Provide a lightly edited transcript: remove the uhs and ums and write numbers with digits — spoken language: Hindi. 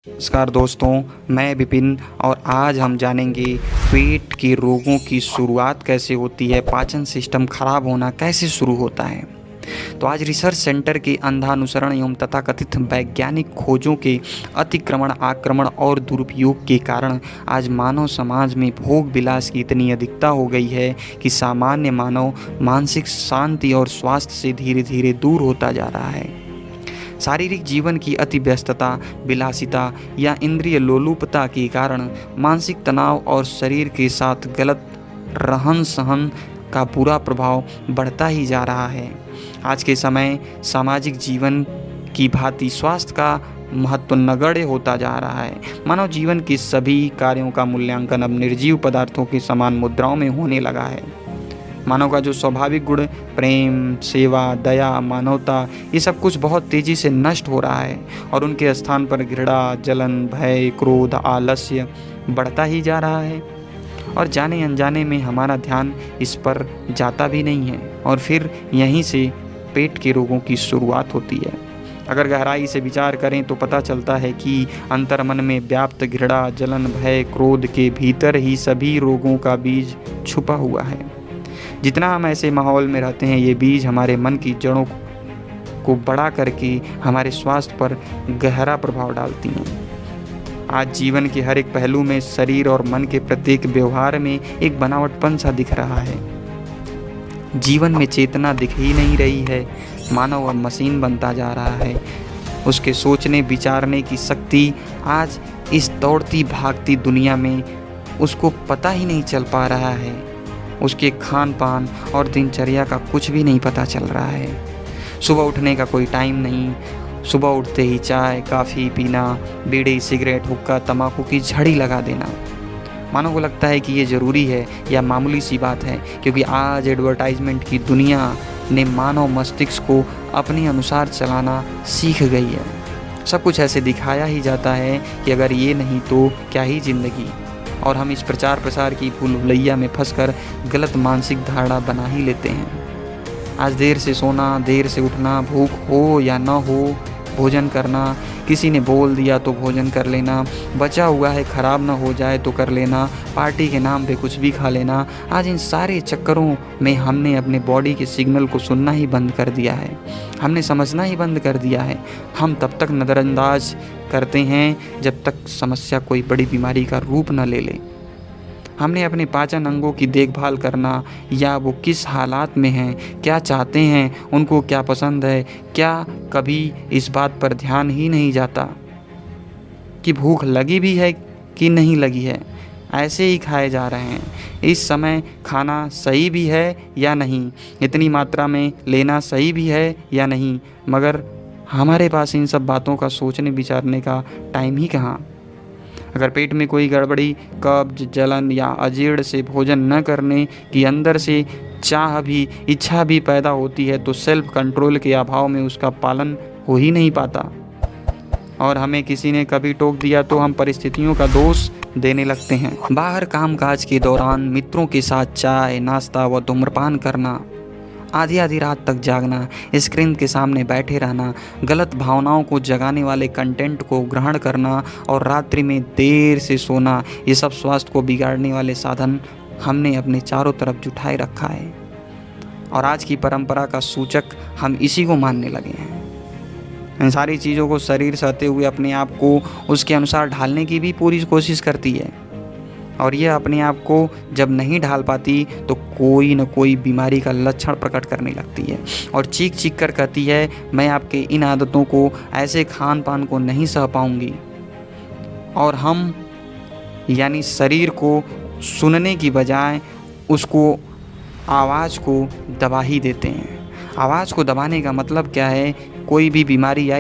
नमस्कार दोस्तों, मैं विपिन और आज हम जानेंगे पेट के रोगों की शुरुआत कैसे होती है, पाचन सिस्टम खराब होना कैसे शुरू होता है। तो आज रिसर्च सेंटर के अंधानुसरण एवं तथाकथित वैज्ञानिक खोजों के अतिक्रमण, आक्रमण और दुरुपयोग के कारण आज मानव समाज में भोग विलास की इतनी अधिकता हो गई है कि सामान्य मानव मानसिक शांति और स्वास्थ्य से धीरे धीरे दूर होता जा रहा है। शारीरिक जीवन की अति व्यस्तता, विलासिता या इंद्रिय लोलुपता के कारण मानसिक तनाव और शरीर के साथ गलत रहन सहन का बुरा प्रभाव बढ़ता ही जा रहा है। आज के समय सामाजिक जीवन की भांति स्वास्थ्य का महत्व नगण्य होता जा रहा है। मानव जीवन के सभी कार्यों का मूल्यांकन अब निर्जीव पदार्थों के समान मुद्राओं में होने लगा है। मानव का जो स्वाभाविक गुण प्रेम, सेवा, दया, मानवता, ये सब कुछ बहुत तेज़ी से नष्ट हो रहा है और उनके स्थान पर घृणा, जलन, भय, क्रोध, आलस्य बढ़ता ही जा रहा है और जाने अनजाने में हमारा ध्यान इस पर जाता भी नहीं है और फिर यहीं से पेट के रोगों की शुरुआत होती है। अगर गहराई से विचार करें तो पता चलता है कि अंतर्मन में व्याप्त घृणा, जलन, भय, क्रोध के भीतर ही सभी रोगों का बीज छुपा हुआ है। जितना हम ऐसे माहौल में रहते हैं, ये बीज हमारे मन की जड़ों को बड़ा करके हमारे स्वास्थ्य पर गहरा प्रभाव डालती हैं। आज जीवन के हर एक पहलू में शरीर और मन के प्रत्येक व्यवहार में एक बनावटपन सा दिख रहा है। जीवन में चेतना दिख ही नहीं रही है। मानव अब मशीन बनता जा रहा है। उसके सोचने विचारने की शक्ति आज इस दौड़ती भागती दुनिया में उसको पता ही नहीं चल पा रहा है। उसके खान पान और दिनचर्या का कुछ भी नहीं पता चल रहा है। सुबह उठने का कोई टाइम नहीं, सुबह उठते ही चाय कॉफ़ी पीना, बीड़ी सिगरेट हुक्का तंबाकू की झड़ी लगा देना। मानव को लगता है कि ये ज़रूरी है या मामूली सी बात है, क्योंकि आज एडवर्टाइजमेंट की दुनिया ने मानव मस्तिष्क को अपने अनुसार चलाना सीख गई है। सब कुछ ऐसे दिखाया ही जाता है कि अगर ये नहीं तो क्या ही ज़िंदगी, और हम इस प्रचार प्रसार की भूल भुलैया में फंसकर गलत मानसिक धारणा बना ही लेते हैं। आज देर से सोना, देर से उठना, भूख हो या न हो भोजन करना, किसी ने बोल दिया तो भोजन कर लेना, बचा हुआ है ख़राब ना हो जाए तो कर लेना, पार्टी के नाम पे कुछ भी खा लेना। आज इन सारे चक्करों में हमने अपने बॉडी के सिग्नल को सुनना ही बंद कर दिया है। हमने समझना ही बंद कर दिया है। हम तब तक नज़रअंदाज करते हैं जब तक समस्या कोई बड़ी बीमारी का रूप न ले ले। हमने अपने पाचन अंगों की देखभाल करना या वो किस हालात में हैं, क्या चाहते हैं, उनको क्या पसंद है, क्या कभी इस बात पर ध्यान ही नहीं जाता कि भूख लगी भी है कि नहीं लगी है। ऐसे ही खाए जा रहे हैं। इस समय खाना सही भी है या नहीं, इतनी मात्रा में लेना सही भी है या नहीं, मगर हमारे पास इन सब बातों का सोचने विचारने का टाइम ही कहाँ। अगर पेट में कोई गड़बड़ी, कब्ज, जलन या अजीर्ण से भोजन न करने की अंदर से चाह भी, इच्छा भी पैदा होती है तो सेल्फ कंट्रोल के अभाव में उसका पालन हो ही नहीं पाता और हमें किसी ने कभी टोक दिया तो हम परिस्थितियों का दोष देने लगते हैं। बाहर कामकाज के दौरान मित्रों के साथ चाय, नाश्ता व धूम्रपान करना, आधी आधी रात तक जागना, स्क्रीन के सामने बैठे रहना, गलत भावनाओं को जगाने वाले कंटेंट को ग्रहण करना और रात्रि में देर से सोना, ये सब स्वास्थ्य को बिगाड़ने वाले साधन हमने अपने चारों तरफ जुटाए रखा है और आज की परंपरा का सूचक हम इसी को मानने लगे हैं। इन सारी चीज़ों को शरीर सहते हुए अपने आप को उसके अनुसार ढालने की भी पूरी कोशिश करती है और ये अपने आप को जब नहीं ढाल पाती तो कोई न कोई बीमारी का लक्षण प्रकट करने लगती है और चीख चीख कर कहती है, मैं आपके इन आदतों को, ऐसे खान पान को नहीं सह पाऊंगी। और हम यानी शरीर को सुनने की बजाय उसको आवाज़ को दबा ही देते हैं। आवाज़ को दबाने का मतलब क्या है, कोई भी बीमारी आए